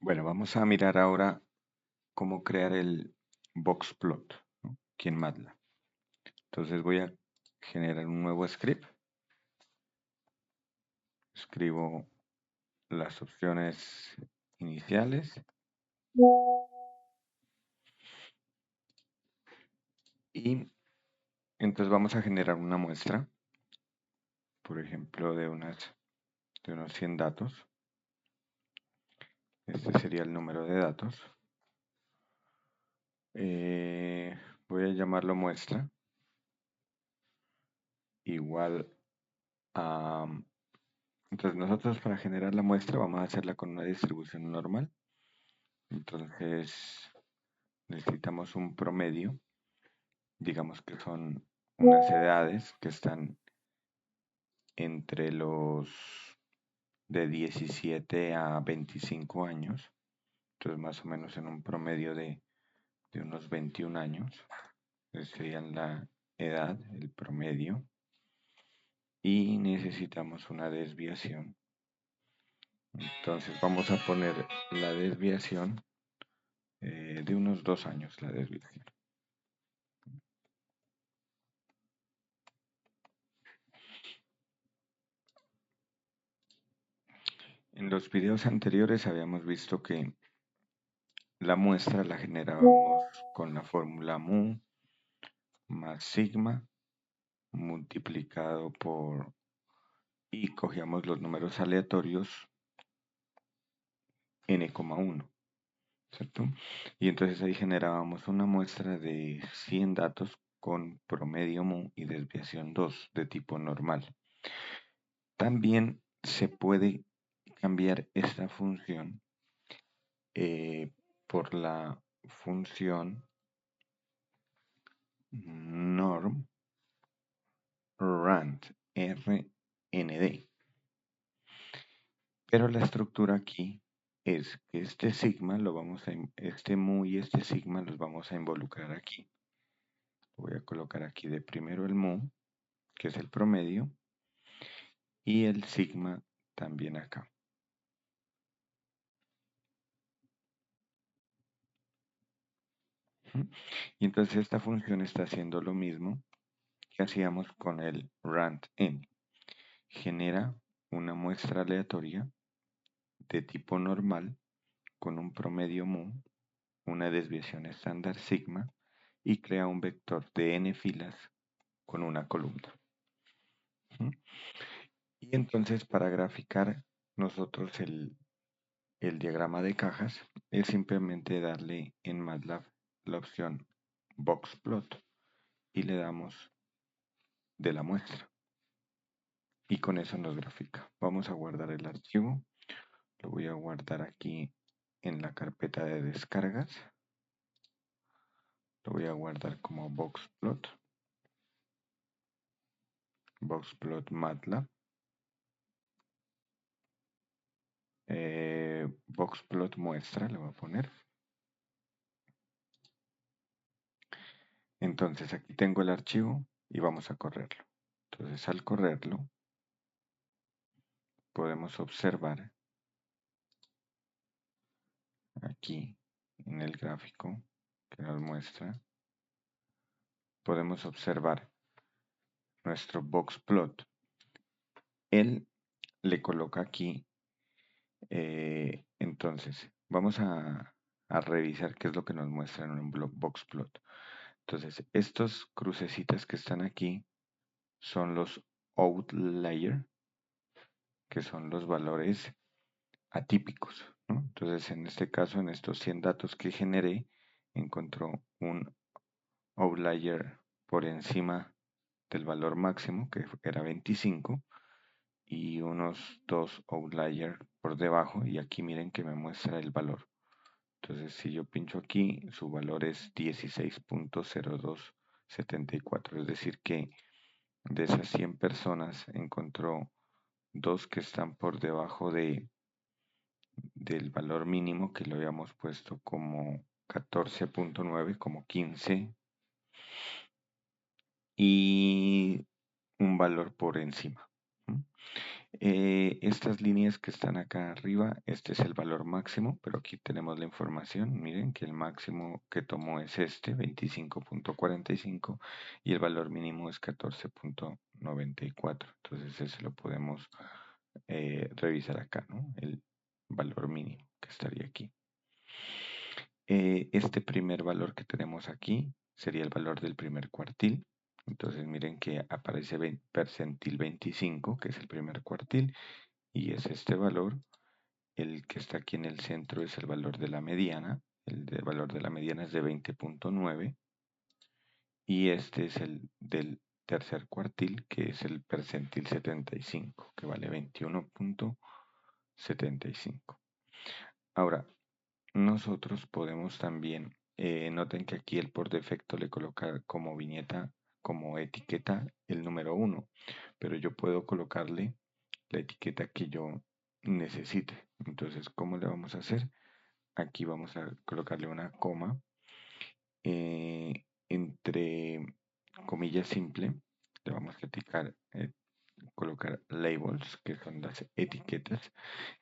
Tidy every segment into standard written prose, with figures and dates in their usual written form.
Bueno, vamos a mirar ahora cómo crear el boxplot, ¿no? Aquí en MATLAB. Entonces voy a generar un nuevo script. Escribo las opciones iniciales y entonces vamos a generar una muestra, por ejemplo, de unos 100 datos. Este sería el número de datos. Voy a llamarlo muestra igual a... Entonces nosotros para generar la muestra vamos a hacerla con una distribución normal. Entonces necesitamos un promedio, digamos que son unas edades que están entre los de 17 a 25 años, entonces más o menos en un promedio de unos 21 años, serían la edad, el promedio, y necesitamos una desviación. Entonces vamos a poner la desviación de unos 2 años, la desviación. En los videos anteriores habíamos visto que la muestra la generábamos con la fórmula mu más sigma multiplicado por y cogíamos los números aleatorios n,1, ¿cierto? Y entonces ahí generábamos una muestra de 100 datos con promedio mu y desviación 2 de tipo normal. También se puede cambiar esta función por la función norm rand, RND. Pero la estructura aquí es que este sigma lo vamos a, este mu y este sigma los vamos a involucrar aquí. Voy a colocar aquí de primero el mu, que es el promedio, y el sigma también acá. Y entonces esta función está haciendo lo mismo que hacíamos con el rand_n. Genera una muestra aleatoria de tipo normal con un promedio mu, una desviación estándar sigma y crea un vector de n filas con una columna. Y entonces para graficar nosotros el diagrama de cajas es simplemente darle en MATLAB la opción boxplot y le damos de la muestra. Y con eso nos grafica. Vamos a guardar el archivo. Lo voy a guardar aquí en la carpeta de descargas. Lo voy a guardar como boxplot. Boxplot MATLAB. Boxplot muestra le voy a poner. Entonces aquí tengo el archivo y vamos a correrlo. Entonces al correrlo podemos observar aquí en el gráfico que nos muestra, podemos observar nuestro boxplot. Él le coloca aquí, entonces vamos a revisar qué es lo que nos muestra en un boxplot. Entonces estos crucecitas que están aquí son los outlier, que son los valores atípicos, ¿no? Entonces, en este caso, en estos 100 datos que generé, encontró un outlier por encima del valor máximo, que era 25, y unos 2 outlier por debajo, y aquí miren que me muestra el valor. Entonces, si yo pincho aquí, su valor es 16.0274, es decir que de esas 100 personas encontró dos que están por debajo del valor mínimo que lo habíamos puesto como 14.9, como 15, y un valor por encima. Estas líneas que están acá arriba, este es el valor máximo, pero aquí tenemos la información. Miren que el máximo que tomó es este, 25.45, y el valor mínimo es 14.94. Entonces ese lo podemos revisar acá, ¿no? El valor mínimo que estaría aquí. Este primer valor que tenemos aquí sería el valor del primer cuartil. Entonces miren que aparece percentil 25, que es el primer cuartil, y es este valor. El que está aquí en el centro es el valor de la mediana. Valor de la mediana es de 20.9. Y este es el del tercer cuartil, que es el percentil 75, que vale 21.75. Ahora, nosotros podemos también, noten que aquí él por defecto le coloca como viñeta, como etiqueta el número 1, pero yo puedo colocarle la etiqueta que yo necesite. Entonces, ¿cómo le vamos a hacer? Aquí vamos a colocarle una coma entre comillas simple. Le vamos a colocar labels, que son las etiquetas,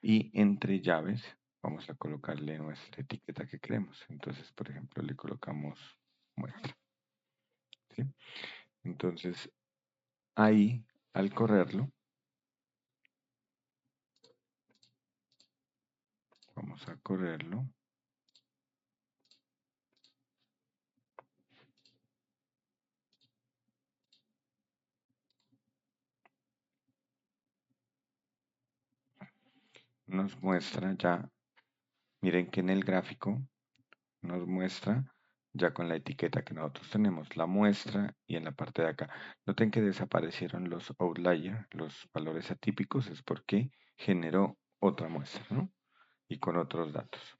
y entre llaves vamos a colocarle nuestra etiqueta que queremos. Entonces, por ejemplo, le colocamos muestra. ¿Sí? Entonces, ahí, al correrlo, vamos a correrlo. Nos muestra ya, miren que en el gráfico nos muestra ya con la etiqueta que nosotros tenemos, la muestra, y en la parte de acá. Noten que desaparecieron los outliers, los valores atípicos, es porque generó otra muestra, ¿no? Y con otros datos.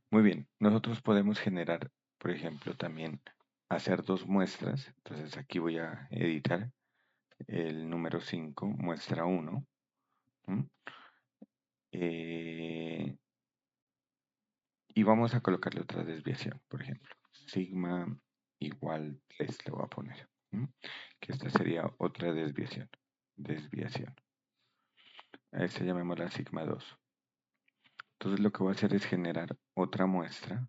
Muy bien, nosotros podemos generar, por ejemplo, también hacer dos muestras. Entonces aquí voy a editar el número 5, muestra 1. Y vamos a colocarle otra desviación, por ejemplo. Sigma igual 3 le voy a poner. Que esta sería otra desviación. Desviación. A esta llamémosla sigma 2. Entonces lo que voy a hacer es generar otra muestra.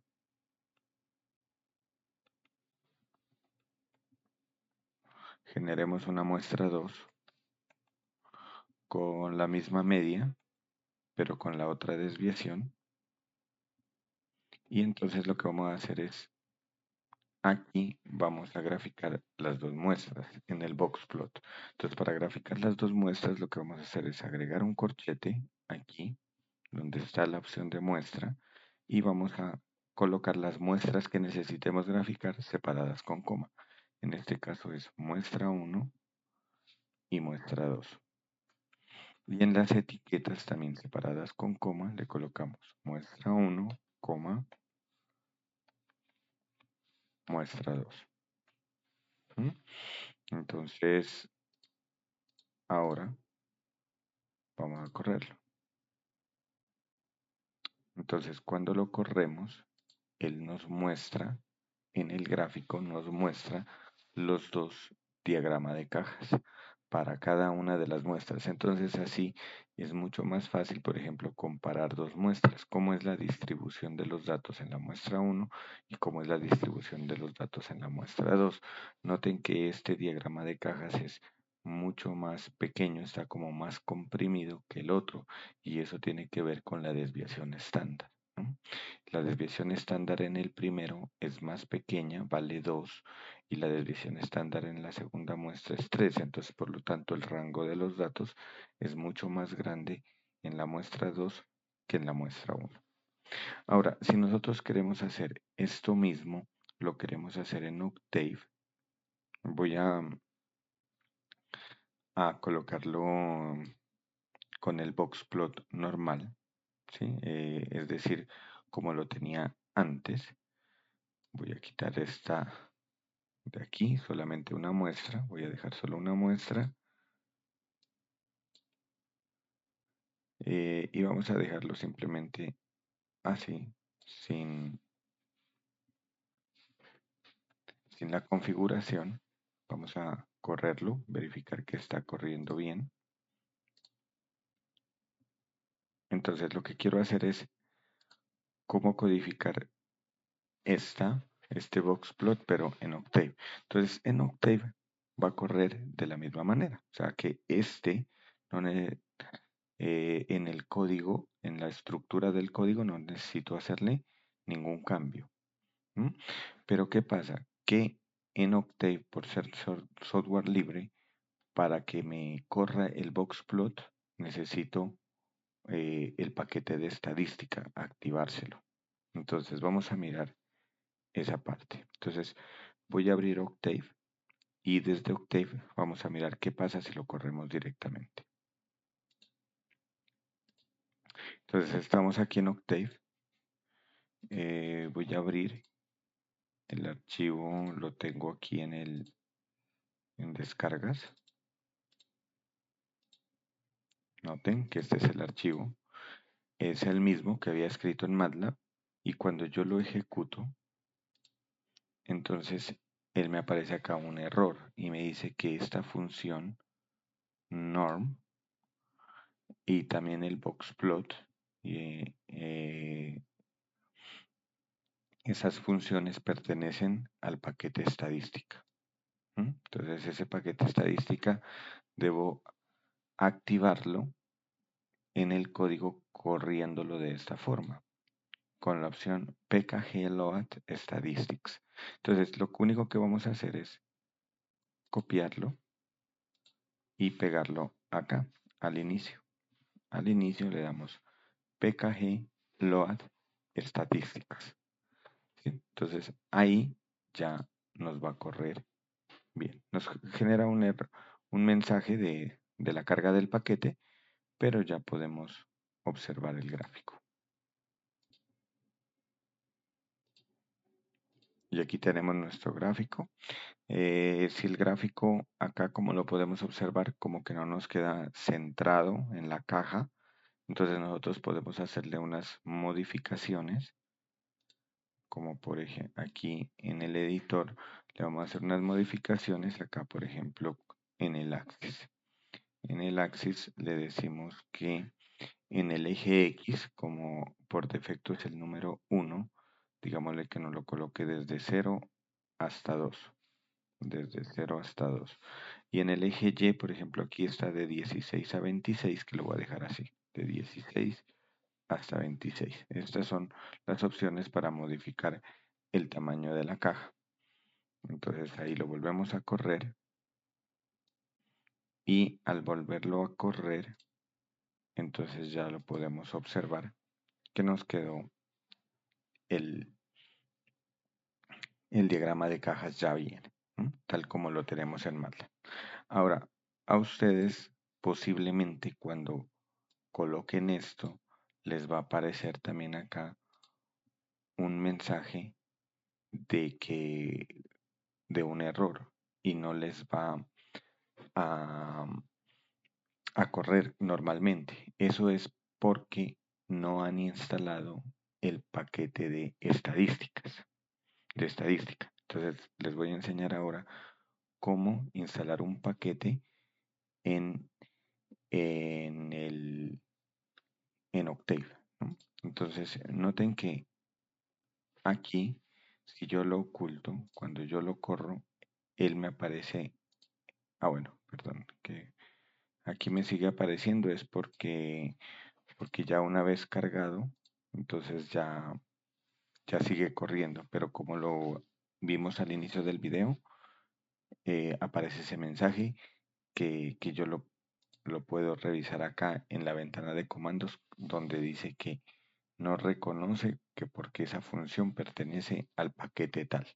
Generemos una muestra 2 con la misma media, pero con la otra desviación. Y entonces lo que vamos a hacer es, aquí vamos a graficar las dos muestras en el box plot. Entonces para graficar las dos muestras lo que vamos a hacer es agregar un corchete aquí, donde está la opción de muestra, y vamos a colocar las muestras que necesitemos graficar separadas con coma. En este caso es muestra 1 y muestra 2. Y en las etiquetas también separadas con coma le colocamos muestra 1, coma, muestra 2. Entonces, ahora vamos a correrlo. Entonces, cuando lo corremos, él nos muestra, en el gráfico nos muestra los dos diagramas de cajas para cada una de las muestras. Entonces, así es mucho más fácil, por ejemplo, comparar dos muestras, cómo es la distribución de los datos en la muestra 1 y cómo es la distribución de los datos en la muestra 2. Noten que este diagrama de cajas es mucho más pequeño, está como más comprimido que el otro, y eso tiene que ver con la desviación estándar, ¿no? La desviación estándar en el primero es más pequeña, vale 2, y la desviación estándar en la segunda muestra es 3. Entonces, por lo tanto, el rango de los datos es mucho más grande en la muestra 2 que en la muestra 1. Ahora, si nosotros queremos hacer esto mismo, lo queremos hacer en Octave, voy a colocarlo con el boxplot normal, ¿sí? Es decir, como lo tenía antes. Voy a quitar esta de aquí, solamente una muestra. Voy a dejar solo una muestra. Y vamos a dejarlo simplemente así, sin la configuración. Vamos a correrlo, verificar que está corriendo bien. Entonces lo que quiero hacer es cómo codificar este boxplot, pero en Octave. Entonces en Octave va a correr de la misma manera. O sea que no en el código, en la estructura del código, no necesito hacerle ningún cambio. ¿Mm? Pero ¿qué pasa? Que en Octave, por ser software libre, para que me corra el boxplot, necesito el paquete de estadística, activárselo. Entonces vamos a mirar esa parte. Entonces voy a abrir Octave y desde Octave vamos a mirar qué pasa si lo corremos directamente. Entonces estamos aquí en Octave. Voy a abrir el archivo, lo tengo aquí en descargas. Noten que este es el archivo. Es el mismo que había escrito en MATLAB y cuando yo lo ejecuto, entonces él me aparece acá un error y me dice que esta función norm y también el boxplot esas funciones pertenecen al paquete estadística. Entonces ese paquete estadística debo activarlo en el código corriéndolo de esta forma, con la opción pkgload statistics. Entonces lo único que vamos a hacer es copiarlo y pegarlo acá al inicio. Al inicio le damos pkgload statistics. ¿Sí? Entonces ahí ya nos va a correr bien. Nos genera un mensaje de la carga del paquete, pero ya podemos observar el gráfico. Y aquí tenemos nuestro gráfico. Si el gráfico acá, como lo podemos observar, como que no nos queda centrado en la caja, entonces nosotros podemos hacerle unas modificaciones, como por ejemplo aquí en el editor le vamos a hacer unas modificaciones acá, por ejemplo, en el axis. En el axis le decimos que en el eje X, como por defecto es el número 1, digámosle que nos lo coloque desde 0 hasta 2. Desde 0 hasta 2. Y en el eje Y, por ejemplo, aquí está de 16 a 26, que lo voy a dejar así, de 16 hasta 26. Estas son las opciones para modificar el tamaño de la caja. Entonces ahí lo volvemos a correr y al volverlo a correr, entonces ya lo podemos observar que nos quedó el, el diagrama de cajas ya bien, tal como lo tenemos en MATLAB. Ahora, a ustedes posiblemente cuando coloquen esto, les va a aparecer también acá un mensaje de un error y no les va a, a correr normalmente. Eso es porque no han instalado el paquete de estadísticas, de estadística. Entonces les voy a enseñar ahora cómo instalar un paquete en, en, el, en Octave, ¿no? Entonces noten que aquí, si yo lo oculto, cuando yo lo corro, él me aparece, bueno, perdón, que aquí me sigue apareciendo es porque ya una vez cargado, entonces ya sigue corriendo, pero como lo vimos al inicio del video, aparece ese mensaje que yo lo puedo revisar acá en la ventana de comandos donde dice que no reconoce que porque esa función pertenece al paquete tal.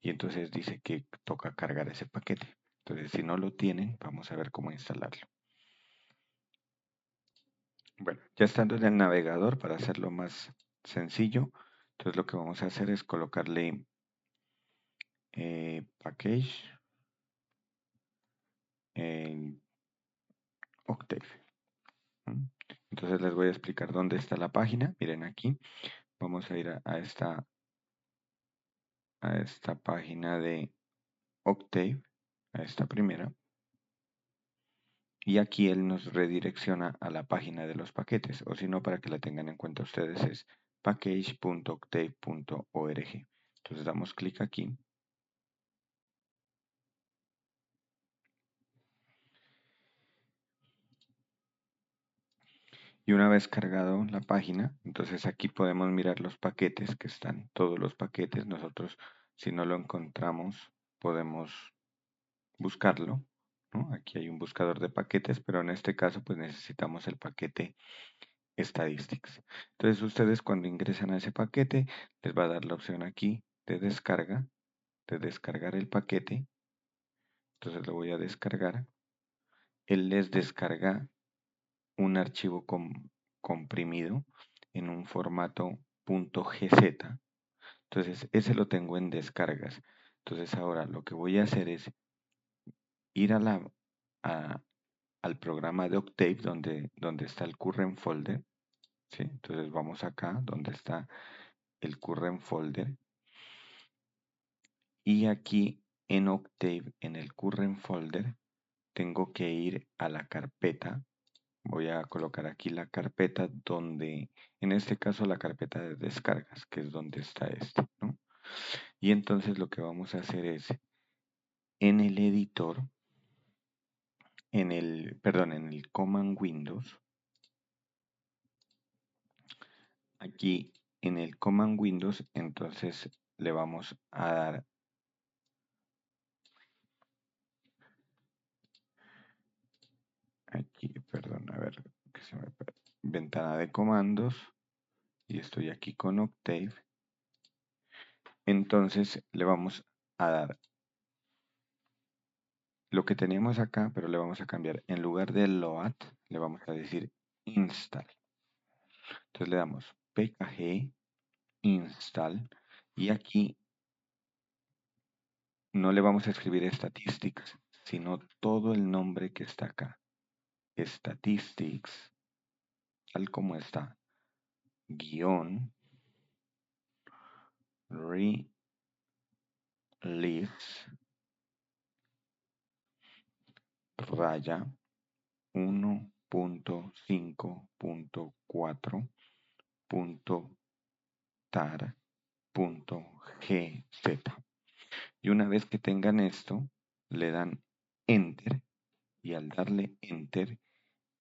Y entonces dice que toca cargar ese paquete. Entonces, si no lo tienen, vamos a ver cómo instalarlo. Bueno, ya estando en el navegador, para hacerlo más sencillo, entonces lo que vamos a hacer es colocarle package en Octave. Entonces les voy a explicar dónde está la página. Miren aquí, vamos a ir a esta página de Octave, a esta primera. y aquí él nos redirecciona a la página de los paquetes, o si no, para que la tengan en cuenta ustedes, es package.octave.org. Entonces damos clic aquí. Y una vez cargado la página, entonces aquí podemos mirar los paquetes que están, todos los paquetes. Nosotros, si no lo encontramos, podemos buscarlo, ¿no? Aquí hay un buscador de paquetes, pero en este caso pues necesitamos el paquete Statistics. Entonces ustedes cuando ingresan a ese paquete, les va a dar la opción aquí de descarga, de descargar el paquete. Entonces lo voy a descargar. Él les descarga un archivo comprimido en un formato .gz. Entonces ese lo tengo en descargas. Entonces ahora lo que voy a hacer es ir al programa de Octave donde está el current folder. ¿Sí? Entonces vamos acá donde está el current folder. Y aquí en Octave, en el current folder, tengo que ir a la carpeta. Voy a colocar aquí la carpeta donde, en este caso la carpeta de descargas, que es donde está este, ¿no? Y entonces lo que vamos a hacer es, en el editor, en el Command Windows, aquí en el Command Windows, entonces le vamos a dar aquí, perdón, a ver, que se me ventana de comandos, y estoy aquí con Octave. Entonces le vamos a dar lo que teníamos acá, pero le vamos a cambiar. En lugar de load, le vamos a decir install. Entonces le damos pkg install y aquí no le vamos a escribir statistics, sino todo el nombre que está acá. Statistics, tal como está, guión, release, raya, 1.5.4.tar.gz. Y una vez que tengan esto, le dan Enter y al darle Enter,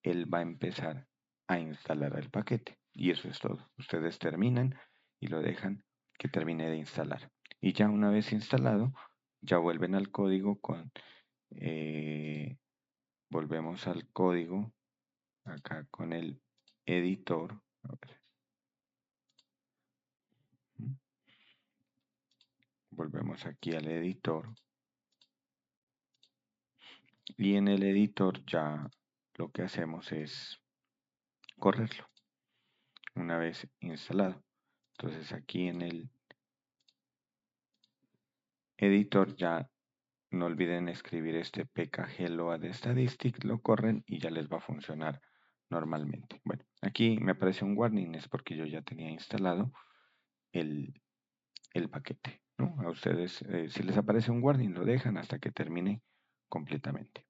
él va a empezar a instalar el paquete. Y eso es todo. Ustedes terminan y lo dejan que termine de instalar. Y ya una vez instalado, ya vuelven al código volvemos al código acá con el editor. A ver. Volvemos aquí al editor. Y en el editor ya lo que hacemos es correrlo una vez instalado. Entonces aquí en el editor ya no olviden escribir este pkg de statistics, lo corren y ya les va a funcionar normalmente. Bueno, aquí me aparece un warning, es porque yo ya tenía instalado el, el paquete, ¿no? A ustedes, si les aparece un warning, lo dejan hasta que termine completamente.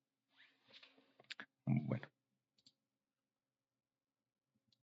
Bueno.